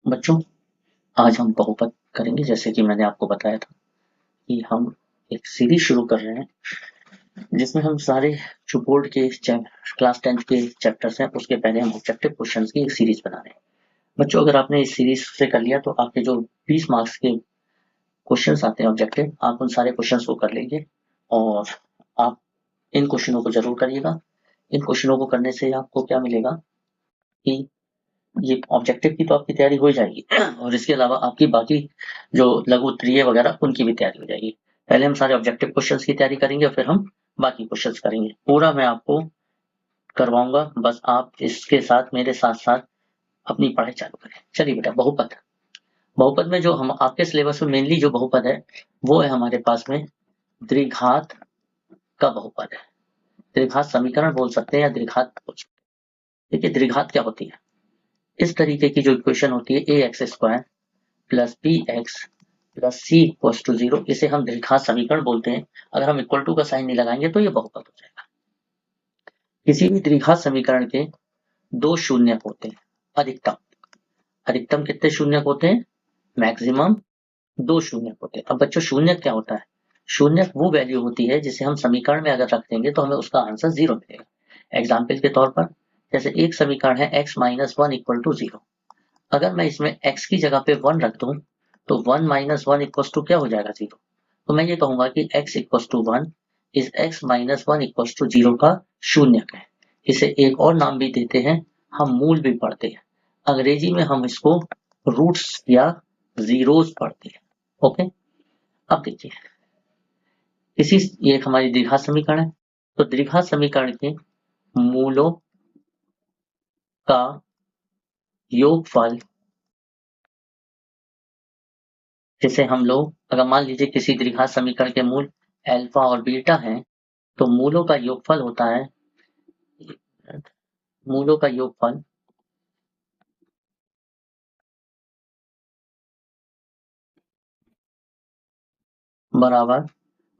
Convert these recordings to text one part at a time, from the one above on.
बच्चों, आज हम बहुपद करेंगे। जैसे कि मैंने आपको बताया था कि हम एक सीरीज शुरू कर रहे हैं जिसमें हम सारे जो बोर्ड के क्लास 10th के चैप्टर्स हैं उसके पहले हम ऑब्जेक्टिव क्वेश्चंस की एक सीरीज बना रहे हैं। बच्चों, अगर आपने इस सीरीज से कर लिया तो आपके जो 20 मार्क्स के क्वेश्चंस आते हैं ऑब्जेक्टिव, आप उन सारे क्वेश्चंस को कर लेंगे और आप इन क्वेश्चनों को जरूर करिएगा। इन क्वेश्चनों को करने से आपको क्या मिलेगा कि ये ऑब्जेक्टिव की तो आपकी तैयारी हो जाएगी और इसके अलावा आपकी बाकी जो लघु उत्तरीय वगैरह उनकी भी तैयारी हो जाएगी। पहले हम सारे ऑब्जेक्टिव क्वेश्चंस की तैयारी करेंगे और फिर हम बाकी क्वेश्चंस करेंगे। पूरा मैं आपको करवाऊंगा, बस आप इसके साथ मेरे साथ साथ अपनी पढ़ाई चालू करें। चलिए बेटा, बहुपद। बहुपद में जो हम आपके सिलेबस में मेनली जो बहुपद है वो है हमारे पास में द्विघात का बहुपद है। द्विघात समीकरण बोल सकते हैं या द्विघात बोल सकते हैं। देखिए, द्विघात क्या होती है। इस तरीके की जो इक्वेशन होती है a x square plus b x plus c equal to 0, इसे हम द्विघात समीकरण बोलते हैं। अगर हम इक्वल टू का साइन नहीं लगाएंगे तो ये बहुपद हो जाएगा। किसी भी द्विघात समीकरण के दो शून्यक होते हैं। अधिकतम अधिकतम कितने शून्यक होते हैं? मैक्सिमम दो शून्यक होते हैं। अब बच्चों, शून्यक क्या होता है? शून्यक वो वैल्यू होती है जिसे हम समीकरण में अगर रख देंगे तो हमें उसका आंसर 0 मिलेगा। एग्जाम्पल के तौर पर, जैसे एक समीकरण है x minus one equal to 0। अगर मैं इसमें x की जगह पे 1 रख दूं तो 1 माइनस वन इक्वल टू क्या हो जाएगा? 0। तो मैं ये कहूंगा कि x equal to 1 is x minus one equal to 0 का शून्यक है। इसे एक और नाम भी देते हैं, हम मूल भी पढ़ते हैं। अंग्रेजी में हम इसको रूट्स या जीरोस पढ़ते हैं। ओके, अब देखिए, इसी ये एक हमारी द्विघात समीकरण है। तो द्विघात समीकरण के मूलों का योगफल, जैसे हम लोग अगर मान लीजिए किसी द्विघात समीकरण के मूल अल्फा और बीटा हैं तो मूलों का योगफल होता है, मूलों का योगफल बराबर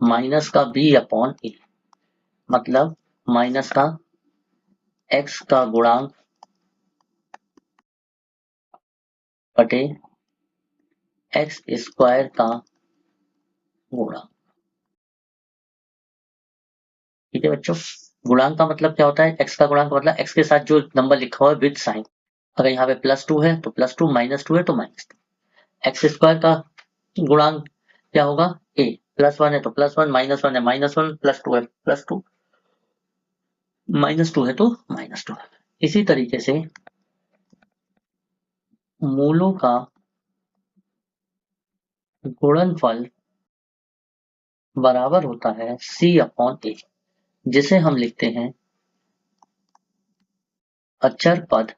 माइनस का बी अपॉन ए। मतलब माइनस का एक्स का गुणांक बटे एक्स स्क्वायर का गुणांक। ठीक है बच्चों, गुणांक का मतलब क्या होता है? एक्स का गुणांक मतलब एक्स के साथ जो नंबर लिखा हुआ है विद साइन। अगर यहाँ पे +2 है तो +2, -2 है तो -2। एक्स स्क्वायर का गुणांक क्या होगा? ए। +1 है तो +1, -1 है -1, +2 है +2, -2 है तो -2। इसी तरीके से मूलों का गुणनफल बराबर होता है C अपॉन ए, जिसे हम लिखते हैं अचर पद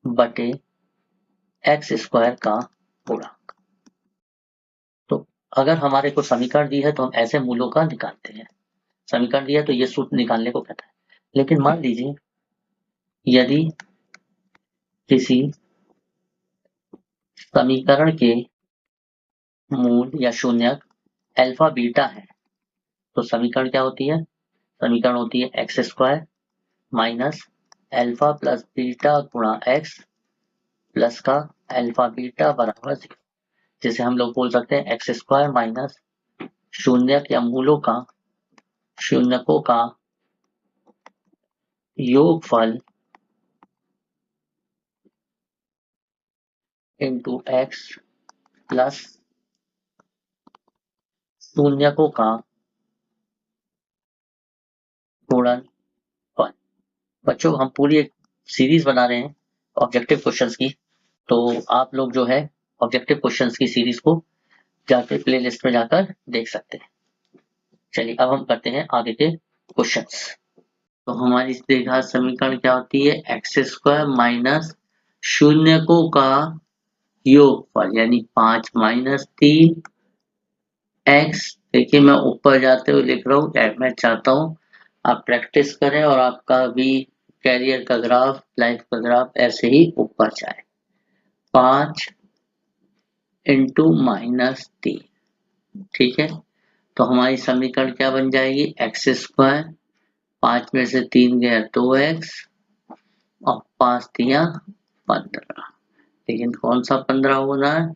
बटे एक्स स्क्वायर का गुणांक। तो अगर हमारे को समीकरण दी है तो हम ऐसे मूलों का निकालते हैं। समीकरण दिया तो ये सूत्र निकालने को कहता है। लेकिन मान लीजिए यदि किसी समीकरण के मूल या शून्यक अल्फा बीटा है तो समीकरण क्या होती है? समीकरण होती है x square minus alpha plus beta गुणा एक्स प्लस का अल्फा बीटा बराबर 0, जिसे हम लोग बोल सकते हैं एक्स स्क्वायर माइनस शून्यक या मूलों का शून्यकों का योगफल इंटू एक्स प्लस शून्यकों का गुणनफल। बच्चों, हम पूरी एक सीरीज बना रहे हैं ऑब्जेक्टिव क्वेश्चंस की, तो आप लोग जो है ऑब्जेक्टिव क्वेश्चंस की सीरीज को जाके प्ले लिस्ट में जाकर देख सकते हैं। चलिए, अब हम करते हैं आगे के क्वेश्चंस। तो हमारी द्विघात समीकरण क्या होती है? एक्स स्क्वायर माइनस शून्यकों का योगफल यानी 5 माइनस 3 एक्स। देखिए, मैं ऊपर जाते हुए लिख रहा हूँ, मैं चाहता हूँ आप प्रैक्टिस करें और आपका भी कैरियर का ग्राफ, लाइफ का ग्राफ ऐसे ही ऊपर जाए। 5 इंटू -3। ठीक है, तो हमारी समीकरण क्या बन जाएगी? एक्स स्क्वायर, 5 में से 3 गया 2x और 5 दिया 15। लेकिन कौन सा 15 होना है?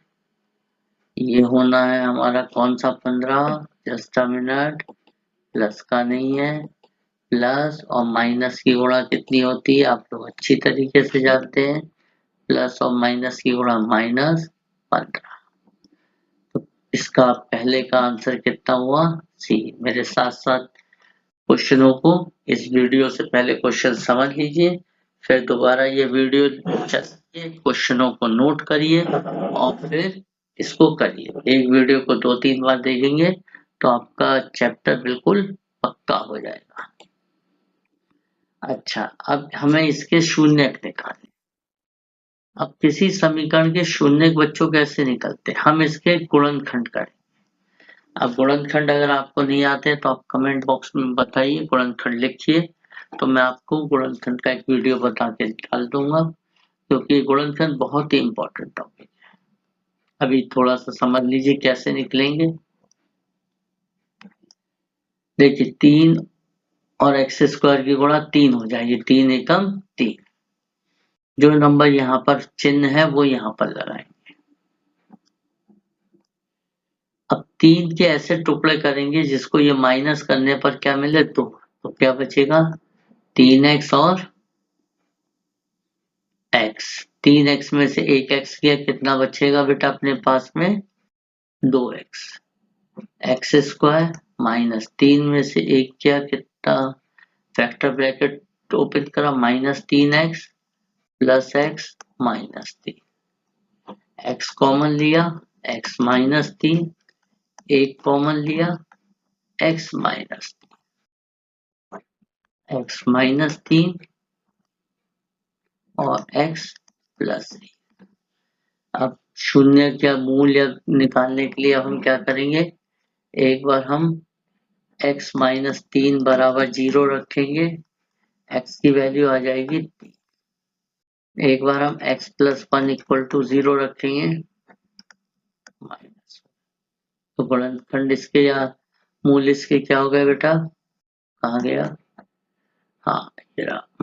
ये होना है हमारा कौन सा 15? जस्ट अ मिनट, प्लस का नहीं है। प्लस और माइनस की गुणा कितनी होती है आप लोग अच्छी तरीके से जानते हैं। प्लस और माइनस की गुणा -15। तो इसका पहले का आंसर कितना हुआ? सी। मेरे साथ साथ क्वेश्चनों को इस वीडियो से पहले क्वेश्चन समझ लीजिए, फिर दोबारा ये वीडियो चलाइए, क्वेश्चनों को नोट करिए और फिर इसको करिए। एक वीडियो को 2-3 बार देखेंगे तो आपका चैप्टर बिल्कुल पक्का हो जाएगा। अच्छा, अब हमें इसके शून्यक निकालने। अब किसी समीकरण के शून्यक बच्चों कैसे निकलते हैं? हम इसके गुणनखंड करें। अब गुणनखंड अगर आपको नहीं आते तो आप कमेंट बॉक्स में बताइए, गुणनखंड लिखिए, तो मैं आपको गुणनखंड का एक वीडियो बता के निकाल दूंगा, क्योंकि गुणनखंड बहुत ही इंपॉर्टेंट टॉपिक है। अभी थोड़ा सा समझ लीजिए कैसे निकलेंगे। देखिए 3 और एक्स स्क्वायर की गुणा 3 हो जाएगी, 3 एकम 3। जो नंबर यहाँ पर चिन्ह है वो यहाँ पर लगाएंगे। अब 3 के ऐसे टुकड़े करेंगे जिसको ये माइनस करने पर क्या मिले 2, तो क्या बचेगा 3x और x। 3x में से 1x किया, कितना बचेगा बेटा अपने पास में 2x। एक्स स्क्वायर माइनस 3 में से 1 किया, कितना फैक्टर ब्रैकेट ओपन करा -3x plus x -3। x common लिया, x -3, 1 कॉमन लिया, x -3 और x +3। अब शून्य का मूल्य निकालने के लिए हम क्या करेंगे, एक बार हम x -3 बराबर 0 रखेंगे, x की वैल्यू आ जाएगी 3। एक बार हम x +1 = 0 रखेंगे, माइनस। तो गुणनखंड इसके या मूल इसके क्या हो गए बेटा, कहाँ गया, हाँ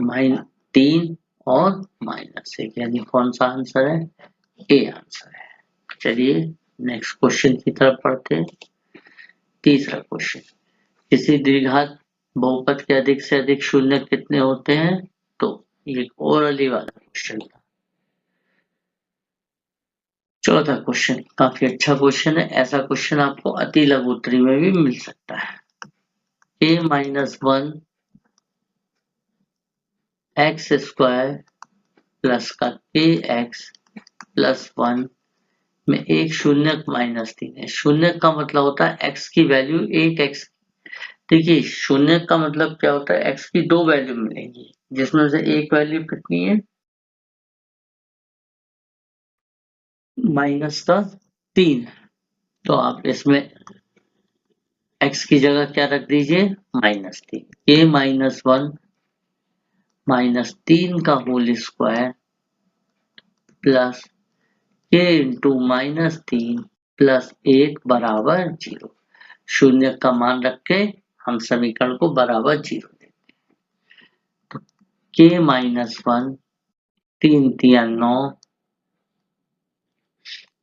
-3 और -1, यानी कौन सा आंसर है, ए आंसर है। चलिए नेक्स्ट क्वेश्चन की तरफ पढ़ते हैं। तीसरा क्वेश्चन, किसी द्विघात बहुपद के अधिक से अधिक शून्य कितने होते हैं? तो ये ओरली वाला क्वेश्चन था। चौथा क्वेश्चन काफी अच्छा क्वेश्चन है, ऐसा क्वेश्चन आपको अति लघु उत्तरी में भी मिल सकता है। a-1 x स्क्वायर प्लस का kx प्लस 1 में एक शून्यक -3 है। शून्यक का मतलब होता है x की वैल्यू 1x। देखिए शून्यक का मतलब क्या होता है, x की 2 वैल्यू मिलेंगी, जिसमें से एक वैल्यू कितनी है -3। तो आप इसमें x की जगह क्या रख दीजिए -3। a-1 -3 का whole square plus k into -3 plus 1 बराबर 0। शून्य का मान रख के हम समीकरण को बराबर 0 देते हैं। तो k-1 3 3 9,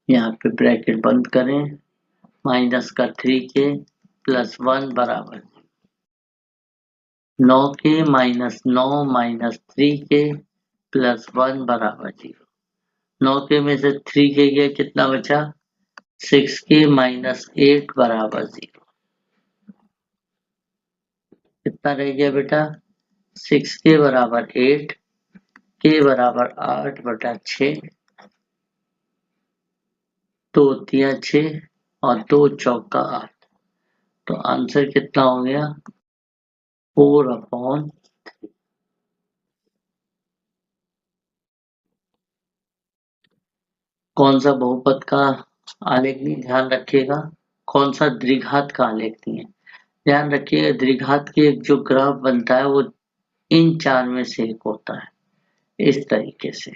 यहाँ पे ब्रैकेट बंद करें, माइनस का 3k प्लस 1 बराबर 9k -9 -3k प्लस 1 बराबर 0। 9k में से 3k गया, कितना बचा 6k -8 बराबर 0। कितना रह गया बेटा 6k बराबर 8, k बराबर 8/6, 2 तिया 6 और 2 चौका 8। तो आंसर कितना हो गया 4/। कौन सा बहुपद का आलेख नहीं, ध्यान रखिएगा, कौन सा द्विघात का आलेख नहीं है। ध्यान रखिएगा द्विघात के जो ग्राफ बनता है वो इन 4 में से एक होता है, इस तरीके से।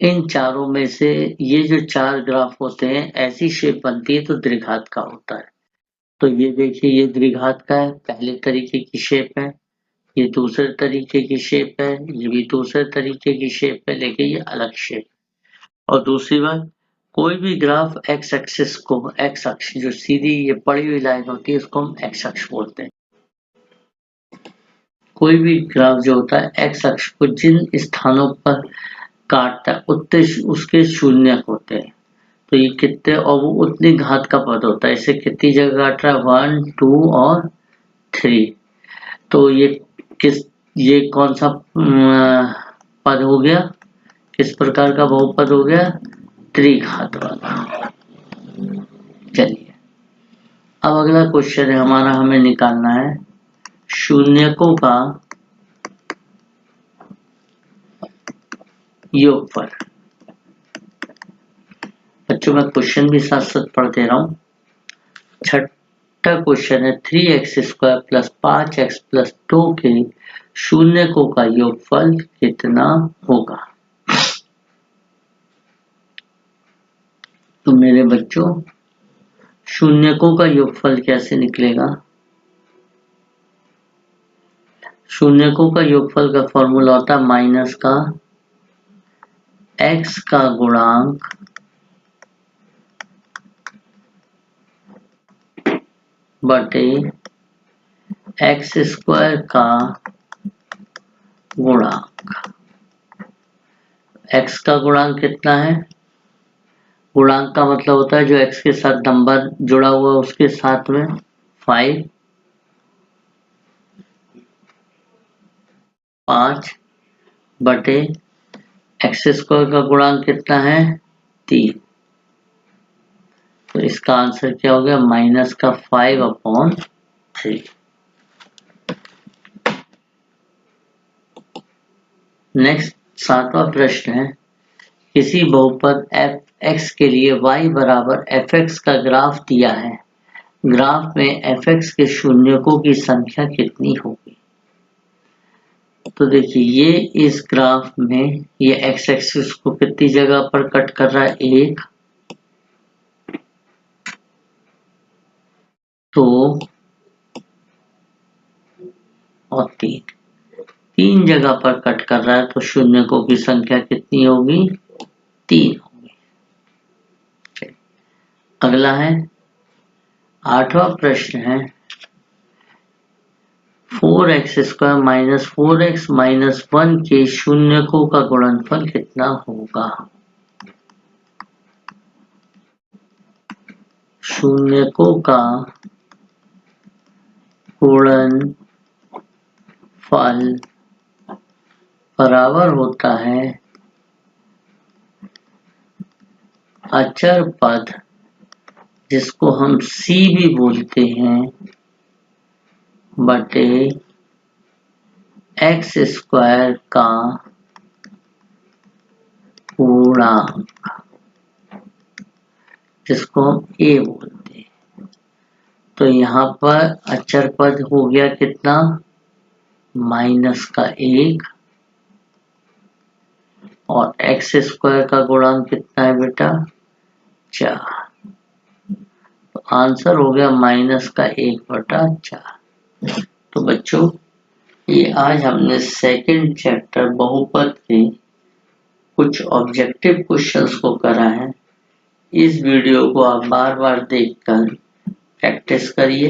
इन चारों में से ये जो 4 ग्राफ होते हैं, ऐसी शेप बनती है तो द्विघात का होता है। तो ये देखिए ये द्विघात का है, पहले तरीके की शेप है। ये दूसरे तरीके की शेप है, ये भी दूसरे तरीके की शेप है, लेकिन ये अलग शेप। और दूसरी बात, कोई भी ग्राफ एक्स एक्सिस को, एक्स अक्ष जो सीधी ये पड़ी हुई लाइन होती है उसको हम एक्स अक्ष बोलते हैं। कोई भी ग्राफ जो होता है एक्स अक्ष को जिन स्थानों पर काटता है उतने उसके शून्यक होते हैं। तो ये कितने, और वो उतनी घात का पद होता है। इसे कितनी जगह काट रहा है, 1 2 और 3। तो ये कौन सा पद हो गया, किस प्रकार का बहुपद हो गया, त्रिघात वाला। चलिए अब अगला क्वेश्चन है हमारा, हमें निकालना है शून्यकों का योगफल। बच्चों मैं क्वेश्चन भी साथ साथ पढ़ दे रहा हूँ। छठा क्वेश्चन है 3x² + 5x + 2 के शून्यकों का योगफल कितना होगा। तो मेरे बच्चों शून्यकों का योगफल कैसे निकलेगा। शून्यकों का योगफल का फॉर्मूला होता है माइनस का x का गुणांक बटे x² का गुणांक। x का गुणांक कितना है, गुणांक का मतलब होता है जो x के साथ नंबर जुड़ा हुआ है उसके साथ में 5 बटे x² का गुणांक कितना है 3। तो इसका आंसर क्या हो गया, माइनस का 5/3। नेक्स्ट 7वां प्रश्न है, किसी बहुपद f(x) के लिए y बराबर fx का ग्राफ दिया है। ग्राफ में fx के शून्यकों की संख्या कितनी होगी। तो देखिए ये इस ग्राफ में ये x एक्सिस को कितनी जगह पर कट कर रहा है, 1 2 और 3 जगह पर कट कर रहा है। तो शून्यकों की संख्या कितनी होगी, 3 होगी। अगला है 8वां प्रश्न है 4x² - 4x - 1 के शून्यकों का गुणनफल कितना होगा। शून्यकों का गुणनफल बराबर होता है अचर पद जिसको हम c भी बोलते हैं बटे x² का पूर्णांक जिसको हम a बोलते हैं। तो यहाँ पर अचर पद हो गया कितना, माइनस का 1 और x² का गुणांक कितना है बेटा 4। तो आंसर हो गया माइनस का 1/4। तो बच्चों ये आज हमने सेकंड चैप्टर बहुपद के कुछ ऑब्जेक्टिव क्वेश्चंस को करा है। इस वीडियो को आप बार बार देखकर प्रैक्टिस करिए।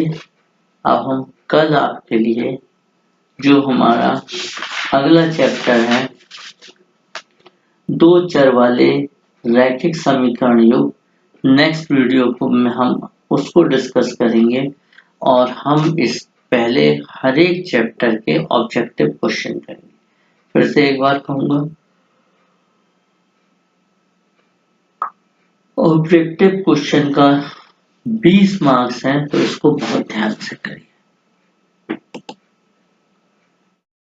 अब हम कल आपके लिए जो हमारा अगला चैप्टर है 2 चर वाले रैखिक समीकरण योग, नेक्स्ट वीडियो को हम उसको डिस्कस करेंगे और हम इस पहले हर एक चैप्टर के ऑब्जेक्टिव क्वेश्चन करेंगे। फिर से एक बार कहूंगा, ऑब्जेक्टिव क्वेश्चन का 20 मार्क्स हैं, तो इसको बहुत ध्यान से करिए।